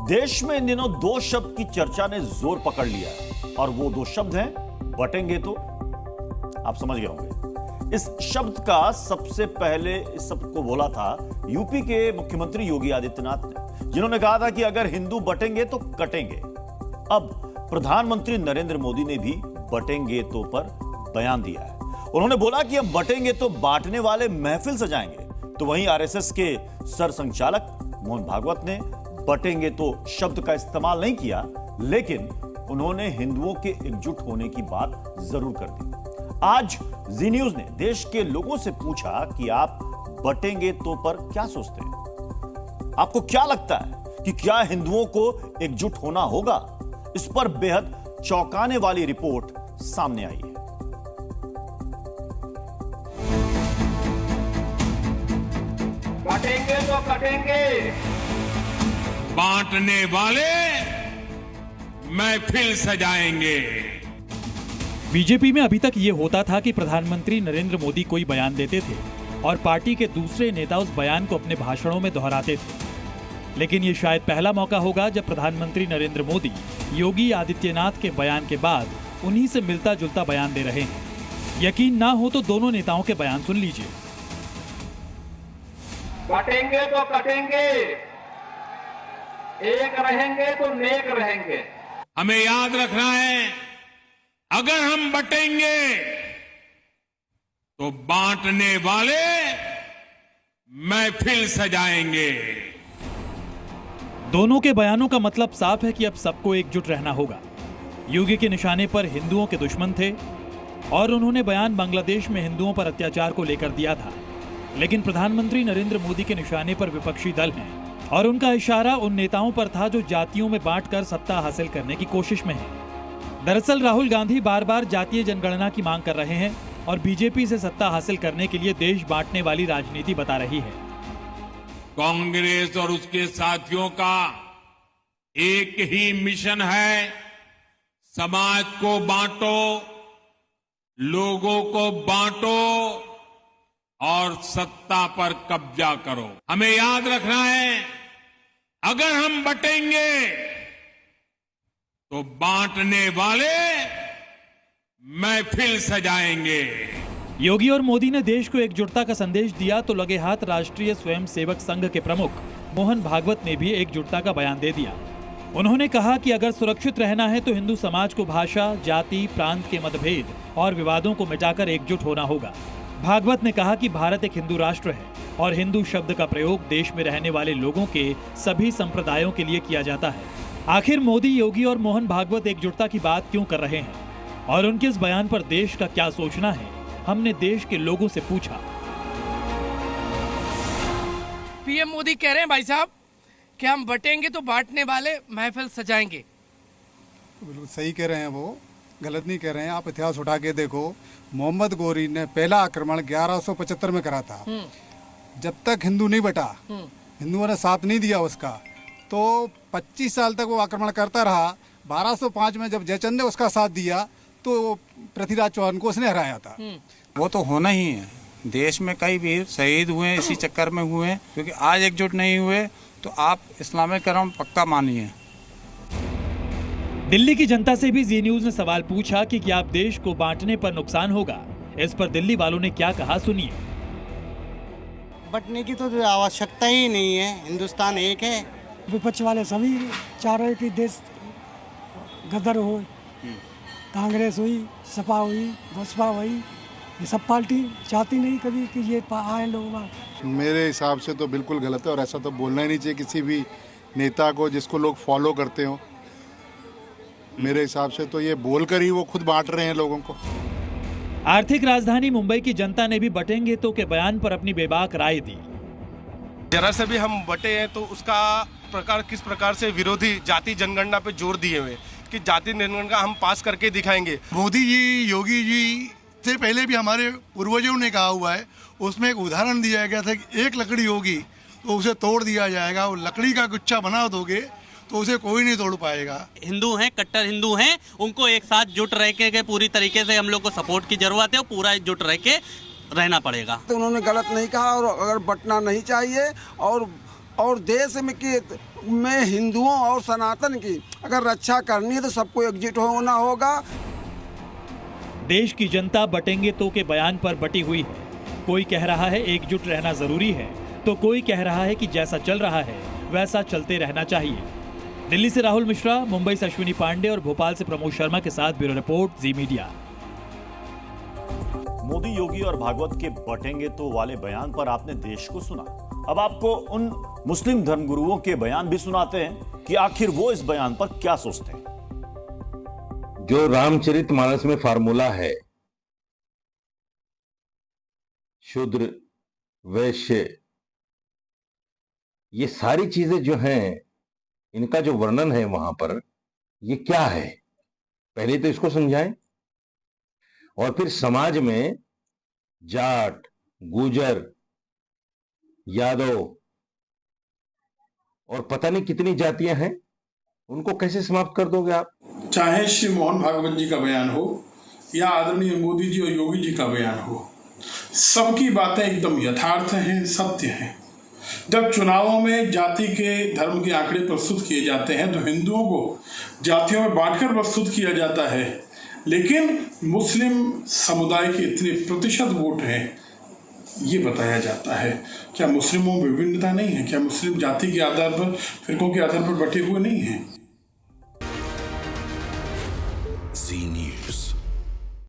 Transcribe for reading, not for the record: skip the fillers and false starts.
देश में इन दिनों दो शब्द की चर्चा ने जोर पकड़ लिया है और वो दो शब्द हैं बटेंगे तो। आप समझ गए होंगे। इस शब्द का सबसे पहले इस शब्द को बोला था यूपी के मुख्यमंत्री योगी आदित्यनाथ ने, जिन्होंने कहा था कि अगर हिंदू बटेंगे तो कटेंगे। अब प्रधानमंत्री नरेंद्र मोदी ने भी बटेंगे तो पर बयान दिया है। उन्होंने बोला कि अब बटेंगे तो बांटने वाले महफिल सजाएंगे। तो वहीं आरएसएस के सरसंघचालक मोहन भागवत ने बटेंगे तो शब्द का इस्तेमाल नहीं किया, लेकिन उन्होंने हिंदुओं के एकजुट होने की बात जरूर कर दी। आज जी न्यूज ने देश के लोगों से पूछा कि आप बटेंगे तो पर क्या सोचते हैं? आपको क्या लगता है कि क्या हिंदुओं को एकजुट होना होगा? इस पर बेहद चौंकाने वाली रिपोर्ट सामने आई है। बटेंगे तो कटेंगे, बांटने वाले महफिल सजाएंगे। बीजेपी में अभी तक ये होता था कि प्रधानमंत्री नरेंद्र मोदी कोई बयान देते थे और पार्टी के दूसरे नेता उस बयान को अपने भाषणों में दोहराते थे। लेकिन ये शायद पहला मौका होगा जब प्रधानमंत्री नरेंद्र मोदी योगी आदित्यनाथ के बयान के बाद उन्हीं से मिलता जुलता बयान दे रहे हैं। यकीन ना हो तो दोनों नेताओं के बयान सुन लीजिए। बटेंगे तो कटेंगे, एक रहेंगे तो नेक रहेंगे। हमें याद रखना है, अगर हम बटेंगे तो बांटने वाले महफिल सजाएंगे। दोनों के बयानों का मतलब साफ है कि अब सबको एकजुट रहना होगा। योगी के निशाने पर हिंदुओं के दुश्मन थे और उन्होंने बयान बांग्लादेश में हिंदुओं पर अत्याचार को लेकर दिया था। लेकिन प्रधानमंत्री नरेंद्र मोदी के निशाने पर विपक्षी दल हैं और उनका इशारा उन नेताओं पर था जो जातियों में बांटकर सत्ता हासिल करने की कोशिश में हैं। दरअसल राहुल गांधी बार बार जातीय जनगणना की मांग कर रहे हैं और बीजेपी से सत्ता हासिल करने के लिए देश बांटने वाली राजनीति बता रही है। कांग्रेस और उसके साथियों का एक ही मिशन है, समाज को बांटो, लोगों को बांटो और सत्ता पर कब्जा करो। हमें याद रखना है, अगर हम बटेंगे तो बांटने वाले महफिल सजाएंगे। योगी और मोदी ने देश को एकजुटता का संदेश दिया तो लगे हाथ राष्ट्रीय स्वयंसेवक संघ के प्रमुख मोहन भागवत ने भी एकजुटता का बयान दे दिया। उन्होंने कहा कि अगर सुरक्षित रहना है तो हिंदू समाज को भाषा, जाति, प्रांत के मतभेद और विवादों को मिटाकर एकजुट होना होगा। भागवत ने कहा कि भारत एक हिंदू राष्ट्र है और हिंदू शब्द का प्रयोग देश में रहने वाले लोगों के सभी संप्रदायों के लिए किया जाता है। आखिर मोदी, योगी और मोहन भागवत एकजुटता की बात क्यों कर रहे हैं और उनके इस बयान पर देश का क्या सोचना है, हमने देश के लोगों से पूछा। पीएम मोदी कह रहे हैं भाई साहब कि हम बटेंगे तो बांटने वाले महफिल सजाएंगे। बिल्कुल सही कह रहे हैं, वो गलत नहीं कह रहे हैं। आप इतिहास उठा के देखो, मोहम्मद गोरी ने पहला आक्रमण 1175 में करा था। जब तक हिंदू नहीं बटा, हिंदुओं ने साथ नहीं दिया उसका, तो 25 साल तक वो आक्रमण करता रहा। 1205 में जब जयचंद ने उसका साथ दिया तो पृथ्वीराज चौहान को उसने हराया था। वो तो होना ही है। देश में कई वीर शहीद हुए हैं, इसी चक्कर में हुए हैं, क्योंकि आज एकजुट नहीं हुए तो आप इस्लामीकरण पक्का मानिए। दिल्ली की जनता से भी जी न्यूज ने सवाल पूछा कि क्या आप देश को बांटने पर नुकसान होगा। इस पर दिल्ली वालों ने क्या कहा, सुनिए। बटने की तो आवश्यकता ही नहीं है, हिंदुस्तान एक है। विपक्ष वाले सभी चारों की देश गदर हो, कांग्रेस हुई, सपा हुई, बसपा हुई, ये सब पार्टी चाहती नहीं कभी कि ये आए लोग। मेरे हिसाब से तो बिल्कुल गलत है और ऐसा तो बोलना ही नहीं चाहिए किसी भी नेता को जिसको लोग फॉलो करते हो। मेरे हिसाब से तो ये बोलकर ही वो खुद बांट रहे हैं लोगों को। आर्थिक राजधानी मुंबई की जनता ने भी बटेंगे तो के बयान पर अपनी बेबाक राय दी। जरा से भी हम बटे हैं तो उसका प्रकार किस प्रकार से विरोधी जाति जनगणना पे जोर दिए हुए कि जाति जनगणना हम पास करके दिखाएंगे। मोदी जी, योगी जी से पहले भी हमारे पूर्वजों ने कहा हुआ है, उसमें एक उदाहरण दिया गया था कि एक लकड़ी होगी तो उसे तोड़ दिया जाएगा, और लकड़ी का गुच्छा बना दोगे तो उसे कोई नहीं तोड़ पाएगा। हिंदू हैं, कट्टर हिंदू हैं, उनको एक साथ जुट रह के पूरी तरीके से हम लोग को सपोर्ट की जरूरत है और पूरा जुट रह के रहना पड़ेगा। तो उन्होंने गलत नहीं कहा, और अगर बटना नहीं चाहिए और और देश में हिंदुओं और सनातन की अगर रक्षा करनी है तो सबको एकजुट होना होगा। देश की जनता बटेंगे तो के बयान पर बटी हुई है। कोई कह रहा है एकजुट रहना जरूरी है, तो कोई कह रहा है कि जैसा चल रहा है वैसा चलते रहना चाहिए। दिल्ली से राहुल मिश्रा, मुंबई से अश्विनी पांडे और भोपाल से प्रमोद शर्मा के साथ ब्यूरो रिपोर्ट, जी मीडिया। मोदी, योगी और भागवत के बटेंगे तो वाले बयान पर आपने देश को सुना। अब आपको उन मुस्लिम धर्मगुरुओं के बयान भी सुनाते हैं कि आखिर वो इस बयान पर क्या सोचते हैं। जो रामचरितमानस में फार्मूला है, शूद्र, वैश्य, ये सारी चीजें जो हैं, इनका जो वर्णन है वहां पर, ये क्या है, पहले तो इसको समझाएं। और फिर समाज में जाट, गुजर, यादव और पता नहीं कितनी जातियां हैं, उनको कैसे समाप्त कर दोगे आप? चाहे श्री मोहन भागवत जी का बयान हो या आदरणीय मोदी जी और योगी जी का बयान हो, सबकी बातें एकदम यथार्थ हैं, सत्य हैं। जब चुनावों में जाति के, धर्म के आंकड़े प्रस्तुत किए जाते हैं तो हिंदुओं को जातियों में बांटकर प्रस्तुत किया जाता है, लेकिन मुस्लिम समुदाय के इतने प्रतिशत वोट हैं ये बताया जाता है। क्या मुस्लिमों में विभिन्नता नहीं है? क्या मुस्लिम जाति के आधार पर, फिरकों के आधार पर बटे हुए नहीं हैं?